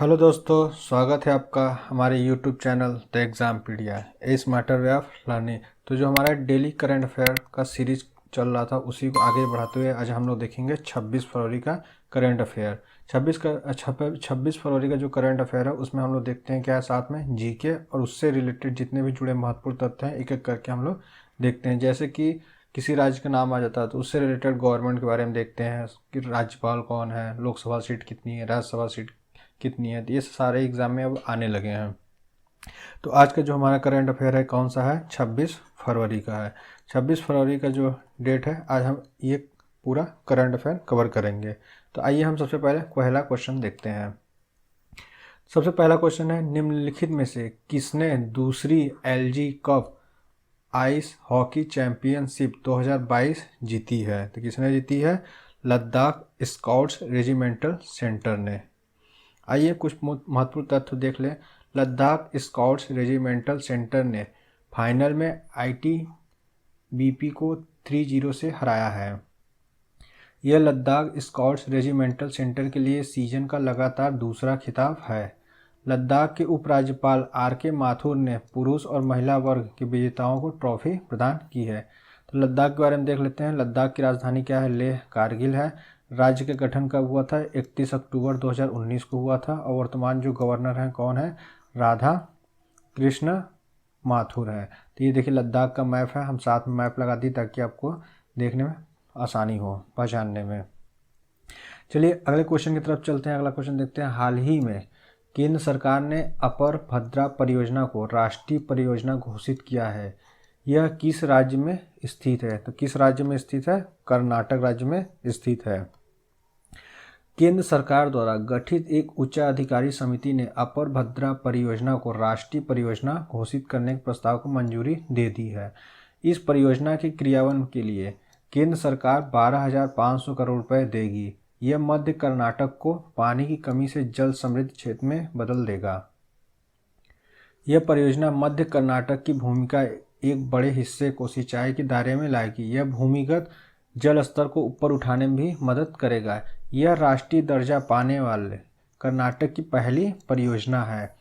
Hello दोस्तों, स्वागत है आपका हमारे YouTube channel the Exampedia a smarter way of learning. तो जो हमारा डेली करंट अफेयर का सीरीज चल रहा था उसी को आगे बढ़ाते हुए आज हम लोग देखेंगे 26 फरवरी का करंट अफेयर। 26 फरवरी का जो करंट अफेयर है उसमें हम लोग देखते हैं क्या है, साथ में जीके और उससे रिलेटेड जितने भी जुड़े महत्वपूर्ण तथ्य हैं एक एक करके हम लोग देखते हैं। जैसे कि किसी राज्य का नाम आ जाता है तो उससे रिलेटेड गवर्नमेंट के बारे में देखते हैं कि राज्यपाल कौन है, लोकसभा सीट कितनी है, राज्यसभा सीट कितनी है। तो ये सारे एग्जाम में अब आने लगे हैं। तो आज का जो हमारा करंट अफेयर है कौन सा है, 26 फरवरी का है। 26 फरवरी का जो डेट है आज हम ये पूरा करंट अफेयर कवर करेंगे। तो आइए हम सबसे पहले पहला क्वेश्चन देखते हैं। सबसे पहला क्वेश्चन है, निम्नलिखित में से किसने दूसरी LG cup ice hockey championship 2022 जीती है? तो किसने जीती है? लद्दाख स्काउट्स रेजिमेंटल सेंटर ने। आइए कुछ महत्वपूर्ण तथ्य देख लें। लद्दाख स्काउट्स रेजिमेंटल सेंटर ने फाइनल में आईटीबीपी को 3-0 से हराया है। यह लद्दाख स्काउट्स रेजिमेंटल सेंटर के लिए सीजन का लगातार दूसरा खिताब है। लद्दाख के उपराज्यपाल आर.के. माथुर ने पुरुष और महिला वर्ग के विजेताओं को ट्रॉफी प्रदान की है। तो लद्दाख के बारे में देख लेते हैं। लद्दाख की राजधानी क्या है? लेह कारगिल है। राज्य का गठन कब हुआ था? 31 अक्टूबर 2019 को हुआ था। और वर्तमान जो गवर्नर हैं कौन है? राधा कृष्ण माथुर है। तो ये देखिए लद्दाख का मैप है, हम साथ में मैप लगा दी ताकि आपको देखने में आसानी हो, पहचानने में। चलिए अगले क्वेश्चन की तरफ चलते हैं। अगला क्वेश्चन देखते हैं। हाल ही में केंद्र सरकार ने अपर भद्रा परियोजना को राष्ट्रीय परियोजना घोषित किया है। यह किस राज्य में स्थित है? तो किस राज्य में स्थित है? कर्नाटक राज्य में स्थित है। केंद्र सरकार द्वारा गठित एक उच्चाधिकारी समिति ने अपर भद्रा परियोजना को राष्ट्रीय परियोजना घोषित करने के प्रस्ताव को मंजूरी दे दी है। इस परियोजना के क्रियान्वयन के लिए केंद्र सरकार 12,500 करोड़ रुपए देगी। यह मध्य कर्नाटक को पानी की कमी से जल समृद्ध क्षेत्र में बदल देगा। यह परियोजना मध्य कर्नाटक की भूमि का एक बड़े हिस्से को सिंचाई के दायरे में लाएगी। यह भूमिगत जल स्तर को ऊपर उठाने में भी मदद करेगा। यह राष्ट्रीय दर्जा पाने वाले कर्नाटक की पहली परियोजना है।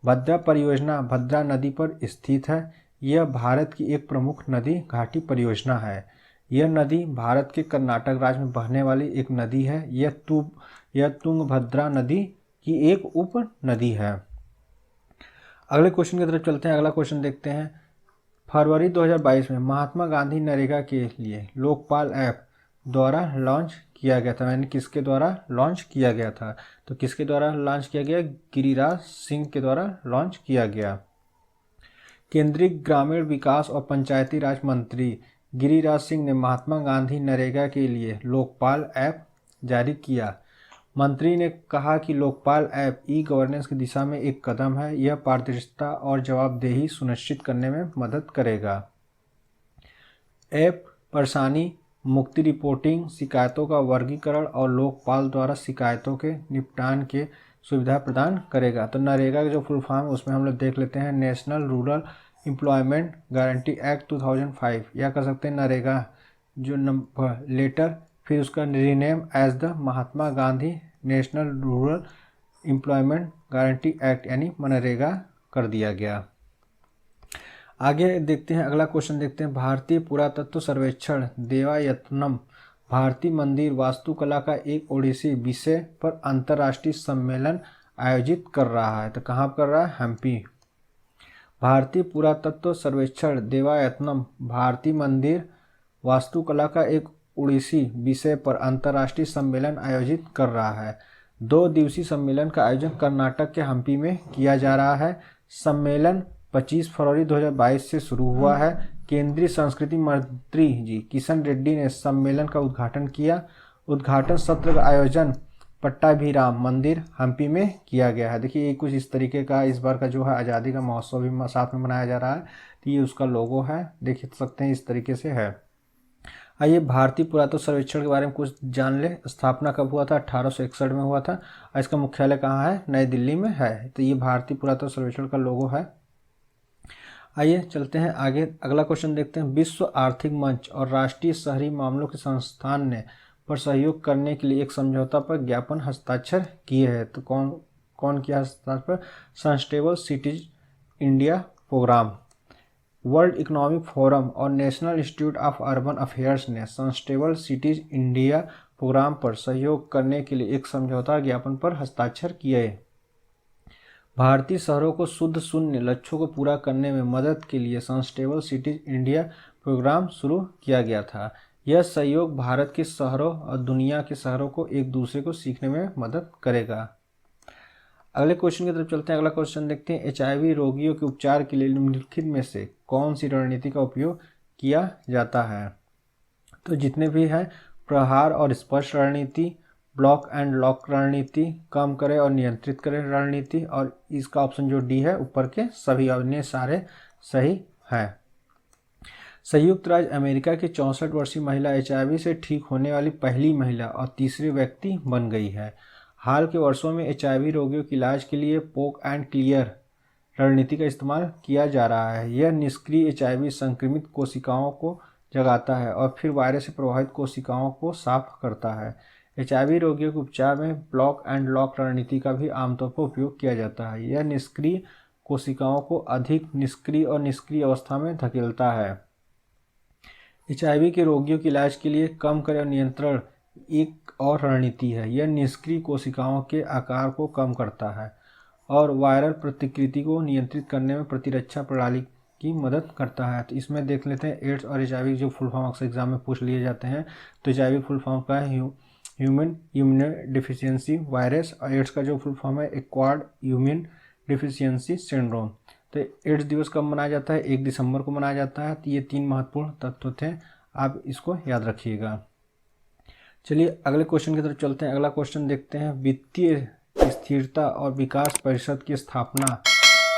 भद्रा परियोजना भद्रा नदी पर स्थित है। यह भारत की एक प्रमुख नदी घाटी परियोजना है। यह नदी भारत के कर्नाटक राज्य में बहने वाली एक नदी है। यह तुंगभद्रा नदी की एक उप नदी है। अगले क्वेश्चन की तरफ चलते हैं। अगला क्वेश्चन देखते हैं। फरवरी 2022 में महात्मा गांधी नरेगा के लिए लोकपाल ऐप द्वारा लॉन्च किया गया था। यानी किसके द्वारा लॉन्च किया गया था? तो किसके द्वारा लॉन्च किया गया? गिरिराज सिंह के द्वारा लॉन्च किया गया। केंद्रीय ग्रामीण विकास और पंचायती राज मंत्री गिरिराज सिंह ने महात्मा गांधी नरेगा के लिए लोकपाल ऐप जारी किया। मंत्री ने कहा कि लोकपाल ऐप ई गवर्नेंस की दिशा में एक कदम है। यह पारदर्शिता और जवाबदेही सुनिश्चित करने में मदद करेगा। ऐप परेशानी मुक्ति रिपोर्टिंग, शिकायतों का वर्गीकरण और लोकपाल द्वारा शिकायतों के निपटान के सुविधा प्रदान करेगा। तो नरेगा का जो फुल फॉर्म उसमें हम लोग देख लेते हैं। National Rural Employment Guarantee act 2005, या कर सकते हैं नरेगा जो नंबर लेटर, फिर उसका rename as the Mahatma Gandhi National Rural Employment Guarantee Act यानी मनरेगा कर दिया गया। आगे देखते हैं। अगला क्वेश्चन देखते हैं। भारतीय पुरातत्व सर्वेक्षण देवायतनम भारतीय मंदिर वास्तुकला का एक ओडिसी विषय पर अंतर्राष्ट्रीय सम्मेलन आयोजित कर रहा है। तो कहाँ कर रहा है? हम्पी। भारतीय पुरातत्व सर्वेक्षण देवायतनम भारतीय मंदिर वास्तुकला का एक ओडिसी विषय पर अंतर्राष्ट्रीय सम्मेलन आयोजित कर रहा है। 2 दिवसीय सम्मेलन का आयोजन कर्नाटक के हम्पी में किया जा रहा है। सम्मेलन 25 फरवरी 2022 से शुरू हुआ है। केंद्रीय संस्कृति मंत्री जी किशन रेड्डी ने सम्मेलन का उद्घाटन किया। उद्घाटन सत्र का आयोजन पट्टाभिराम मंदिर हम्पी में किया गया है। देखिए ये कुछ इस तरीके का इस बार का जो है आज़ादी का महोत्सव भी साथ में मनाया जा रहा है। तो ये उसका लोगो है, देख सकते हैं इस तरीके से है। आइए भारतीय पुरातत्व सर्वेक्षण के बारे में कुछ जान ले। स्थापना कब हुआ था? 1861 में हुआ था। और इसका मुख्यालय कहाँ है? नई दिल्ली में है। तो ये भारतीय पुरातत्व सर्वेक्षण का लोगो है। आइए चलते हैं आगे। अगला क्वेश्चन देखते हैं। विश्व आर्थिक मंच और राष्ट्रीय शहरी मामलों के संस्थान ने पर सहयोग करने के लिए एक समझौता पर ज्ञापन हस्ताक्षर किए हैं। तो कौन किया हस्ताक्षर? Sustainable Cities India Programme. World Economic Forum और National Institute of Urban Affairs ने सस्टेनेबल सिटीज इंडिया प्रोग्राम पर सहयोग करने के लिए एक समझौता ज्ञापन पर हस्ताक्षर किए। भारतीय शहरों को शुद्ध शून्य लक्ष्यों को पूरा करने में मदद के लिए सस्टेनेबल सिटीज इंडिया प्रोग्राम शुरू किया गया था। यह सहयोग भारत के शहरों और दुनिया के शहरों को एक दूसरे को सीखने में मदद करेगा। अगले क्वेश्चन की तरफ चलते हैं। अगला क्वेश्चन देखते हैं, HIV रोगियों के उपचार के लिए निम्नलिखित में से कौन सी रणनीति का उपयोग किया जाता है? तो जितने भी हैं, प्रहार और स्पर्श रणनीति, ब्लॉक एंड लॉक रणनीति, कम करें और नियंत्रित करें रणनीति, और इसका ऑप्शन जो डी है ऊपर के सभी अन्य सारे सही हैं। संयुक्त राज्य अमेरिका की 64 वर्षीय महिला HIV से ठीक होने वाली पहली महिला और तीसरी व्यक्ति बन गई है। हाल के वर्षों में HIV रोगियों के इलाज के लिए पोक एंड क्लियर रणनीति का इस्तेमाल किया जा रहा है। यह निष्क्रिय HIV संक्रमित कोशिकाओं को जगाता है और फिर वायरस से प्रभावित कोशिकाओं को साफ करता है। HIV रोगियों के उपचार में ब्लॉक एंड लॉक रणनीति का भी आमतौर पर उपयोग किया जाता है। यह निष्क्रिय कोशिकाओं को अधिक निष्क्रिय और निष्क्रिय अवस्था में धकेलता है। HIV के रोगियों के इलाज के लिए कम करें और नियंत्रण एक और रणनीति है। यह निष्क्रिय कोशिकाओं के आकार को कम करता है और वायरल प्रतिकृति को नियंत्रित करने में प्रतिरक्षा प्रणाली की मदद करता है। तो इसमें देख लेते हैं एड्स और HIV जो फुल फॉर्म अक्सर एग्जाम में पूछ लिए जाते हैं। तो HIV फुल फॉर्म का है ह्यूमन इम्यूनो डिफिशियंसी वायरस, और एड्स का जो फुल फॉर्म है एक्वायर्ड इम्यून डिफिशियंसी सिंड्रोम। तो एड्स दिवस कब मनाया जाता है? 1 दिसंबर को मनाया जाता है। तो ये 3 महत्वपूर्ण तत्व थे, आप इसको याद रखिएगा। चलिए अगले क्वेश्चन की तरफ चलते हैं। अगला क्वेश्चन देखते हैं, वित्तीय स्थिरता और विकास परिषद की स्थापना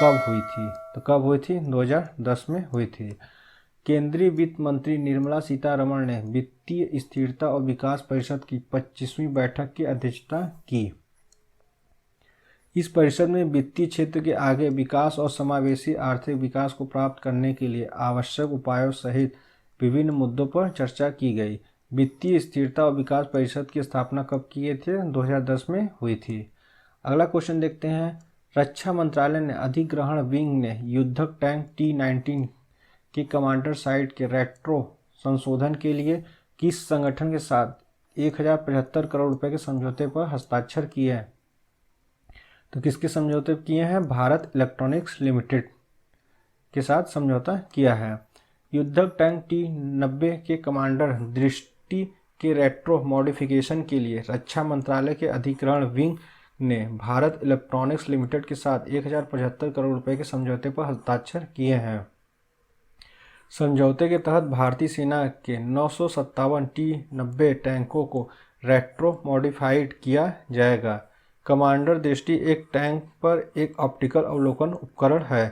कब हुई थी? तो कब हुई थी? 2010 में हुई थी। केंद्रीय वित्त मंत्री निर्मला सीतारमण ने वित्तीय स्थिरता और विकास परिषद की 25वीं बैठक की अध्यक्षता की। इस परिषद में वित्तीय क्षेत्र के आगे विकास और समावेशी आर्थिक विकास को प्राप्त करने के लिए आवश्यक उपायों सहित विभिन्न मुद्दों पर चर्चा की गई। वित्तीय स्थिरता और विकास परिषद की स्थापना कब किए थे? 2010 में हुई थी। अगला क्वेश्चन देखते हैं, रक्षा मंत्रालय ने अधिग्रहण विंग ने युद्धक टैंक T-19 के कमांडर साइट के रेट्रो संशोधन के लिए किस संगठन के साथ 1075 करोड़ रुपए के समझौते पर हस्ताक्षर किए हैं? तो किसके समझौते किए हैं? भारत इलेक्ट्रॉनिक्स लिमिटेड के साथ समझौता किया है। युद्धक टैंक T-90 के कमांडर दृष्टि के रेट्रो मॉडिफिकेशन के लिए रक्षा मंत्रालय के अधिग्रहण विंग ने भारत इलेक्ट्रॉनिक्स लिमिटेड के साथ 1075 करोड़ रुपए के समझौते पर हस्ताक्षर किए हैं। समझौते के तहत भारतीय सेना के 957 T-90 टैंकों को रेट्रो मॉडिफाइड किया जाएगा। कमांडर दृष्टि एक टैंक पर एक ऑप्टिकल अवलोकन उपकरण है।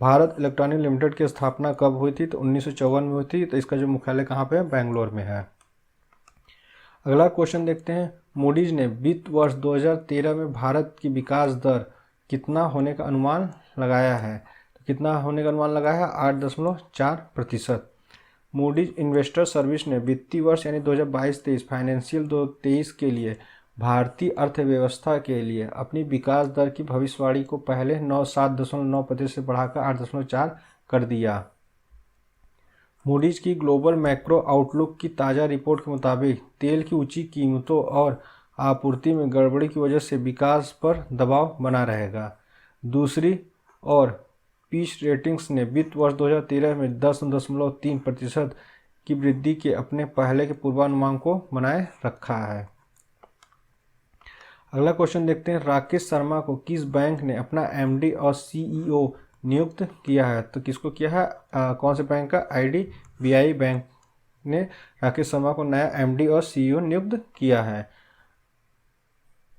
भारत इलेक्ट्रॉनिक लिमिटेड की स्थापना कब हुई थी? तो 1954 में हुई थी। तो इसका जो मुख्यालय कहाँ पे है? बेंगलोर में है। अगला क्वेश्चन देखते हैं, मूडीज ने वित्त वर्ष 2013 में भारत की विकास दर कितना होने का अनुमान लगाया है? तो कितना होने का अनुमान लगाया है? 8.4%। मूडीज इन्वेस्टर सर्विस ने वित्तीय वर्ष यानी 2022-23 फाइनेंशियल 2023 के लिए भारतीय अर्थव्यवस्था के लिए अपनी विकास दर की भविष्यवाणी को पहले 7.9% से बढ़ाकर 8.4 कर दिया। मूडीज की ग्लोबल मैक्रो आउटलुक की ताज़ा रिपोर्ट के मुताबिक तेल की ऊंची कीमतों और आपूर्ति में गड़बड़ी की वजह से विकास पर दबाव बना रहेगा। दूसरी ओर पीच रेटिंग्स ने वित्त वर्ष 2013 में 10.3% की वृद्धि के अपने पहले के पूर्वानुमान को बनाए रखा है। अगला क्वेश्चन देखते हैं, राकेश शर्मा को किस बैंक ने अपना MD और CEO नियुक्त किया है? तो किसको किया है? कौन से बैंक का? IDBI बैंक ने राकेश शर्मा को नया MD और CEO नियुक्त किया है।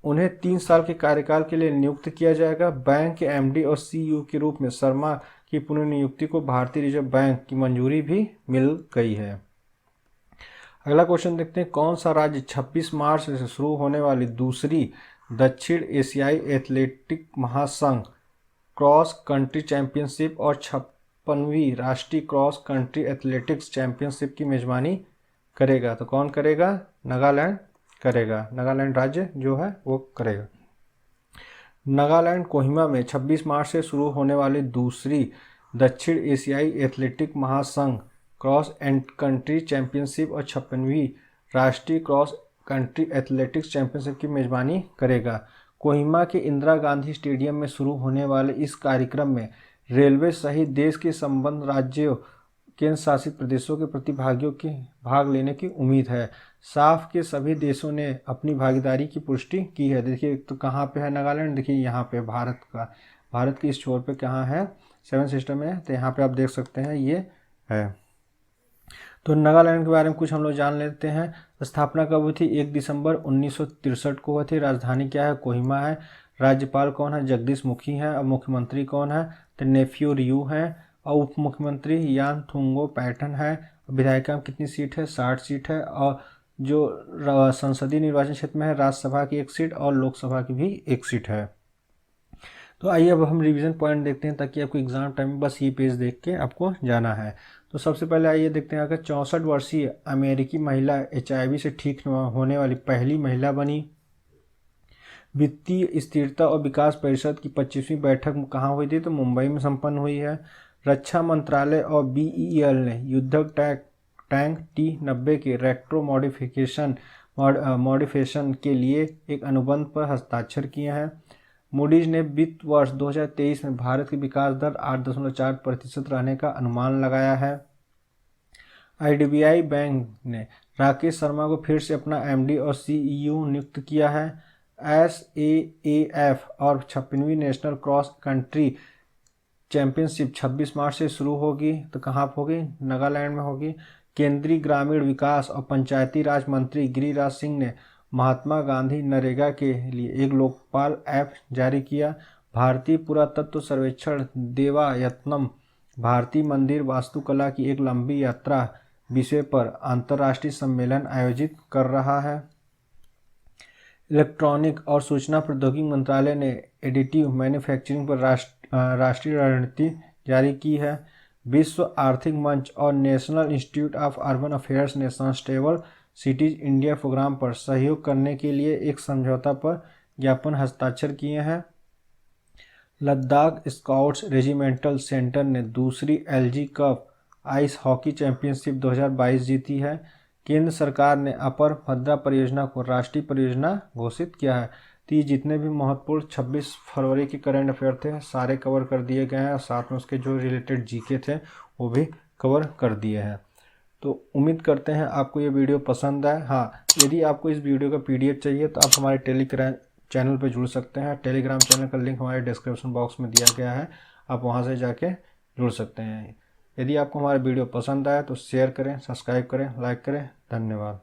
उन्हें 3 साल के कार्यकाल के लिए नियुक्त किया जाएगा। बैंक के MD और CEO के रूप में शर्मा की पुनर्नियुक्ति को भारतीय रिजर्व बैंक की मंजूरी भी मिल गई है। अगला क्वेश्चन देखते हैं, कौन सा राज्य 26 मार्च से शुरू होने वाली दूसरी दक्षिण एशियाई एथलेटिक महासंघ क्रॉस कंट्री चैंपियनशिप और 56वीं राष्ट्रीय क्रॉस कंट्री एथलेटिक्स चैंपियनशिप की मेजबानी करेगा? तो कौन करेगा? नागालैंड करेगा। नागालैंड राज्य जो है वो करेगा। नागालैंड कोहिमा में 26 मार्च से शुरू होने वाली दूसरी दक्षिण एशियाई एथलेटिक महासंघ क्रॉस कंट्री चैंपियनशिप और 56वीं राष्ट्रीय क्रॉस कंट्री एथलेटिक्स चैंपियनशिप की मेजबानी करेगा। कोहिमा के इंदिरा गांधी स्टेडियम में शुरू होने वाले इस कार्यक्रम में रेलवे सहित देश के संबद्ध राज्यों केंद्र शासित प्रदेशों के प्रतिभागियों के भाग लेने की उम्मीद है। साफ के सभी देशों ने अपनी भागीदारी की पुष्टि की है। देखिए तो कहाँ पे है नागालैंड, देखिए यहाँ पे भारत के इस छोर पे कहाँ है, सेवन सिस्टर में, तो यहाँ पे आप देख सकते हैं ये है। तो नागालैंड के बारे में कुछ हम लोग जान लेते हैं। स्थापना कब हुई थी? 1 दिसंबर 1963 को हुई थी। राजधानी क्या है? कोहिमा है। राज्यपाल कौन है? जगदीश मुखी हैं। और मुख्यमंत्री कौन है? तो नेफ्यू रियू हैं। और उप मुख्यमंत्री यान थुंगो पैटर्न है। विधायिका में कितनी सीट है? 60 सीट है। और जो संसदीय निर्वाचन क्षेत्र में है, राज्यसभा की 1 सीट और लोकसभा की भी 1 सीट है। तो आइए अब हम रिवीजन पॉइंट देखते हैं, ताकि आपको एग्जाम टाइम में बस ये पेज देख के आपको जाना है। तो सबसे पहले आइए देखते हैं, अगर 64 वर्षीय अमेरिकी महिला HIV से ठीक होने वाली पहली महिला बनी। वित्तीय स्थिरता और विकास परिषद की 25वीं बैठक कहाँ हुई थी? तो मुंबई में संपन्न हुई है। रक्षा मंत्रालय और BEL ने युद्धक टैंक T-90 के रेट्रो मॉडिफिकेशन के लिए एक अनुबंध पर हस्ताक्षर किए हैं। मूडीज ने वित्त वर्ष 2023 में भारत की विकास दर 8.4% रहने का अनुमान लगाया है। IDBI बैंक ने राकेश शर्मा को फिर से अपना MD और CEO नियुक्त किया है। SAAF और 56वीं नेशनल क्रॉस कंट्री चैंपियनशिप 26 मार्च से शुरू होगी। तो कहाँ पर होगी? नागालैंड में होगी। केंद्रीय ग्रामीण विकास और पंचायती राज मंत्री गिरिराज सिंह ने महात्मा गांधी नरेगा के लिए एक लोकपाल ऐप जारी किया। भारतीय पुरातत्व सर्वेक्षण देवायतनम भारतीय मंदिर वास्तुकला की एक लंबी यात्रा विषय पर अंतर्राष्ट्रीय सम्मेलन आयोजित कर रहा है। इलेक्ट्रॉनिक और सूचना प्रौद्योगिकी मंत्रालय ने एडिटिव मैन्युफैक्चरिंग पर राष्ट्रीय रणनीति जारी की है। विश्व आर्थिक मंच और National Institute of Urban Affairs ने सस्टेनेबल सिटीज इंडिया प्रोग्राम पर सहयोग करने के लिए एक समझौता पर ज्ञापन हस्ताक्षर किए हैं। लद्दाख स्काउट्स रेजिमेंटल सेंटर ने दूसरी LG cup ice hockey championship 2022 जीती है। केंद्र सरकार ने अपर भद्रा परियोजना को राष्ट्रीय परियोजना घोषित किया है। तो ये जितने भी महत्वपूर्ण 26 फरवरी के करंट अफेयर थे सारे कवर कर दिए गए हैं, और साथ में उसके जो रिलेटेड GK थे वो भी कवर कर दिए हैं। तो उम्मीद करते हैं आपको ये वीडियो पसंद आए। हाँ, यदि आपको इस वीडियो का PDF चाहिए तो आप हमारे टेलीग्राम चैनल पर जुड़ सकते हैं। टेलीग्राम चैनल का लिंक हमारे डिस्क्रिप्शन बॉक्स में दिया गया है, आप वहाँ से जाके जुड़ सकते हैं। यदि आपको हमारा वीडियो पसंद आए तो शेयर करें, सब्सक्राइब करें, लाइक करें। धन्यवाद।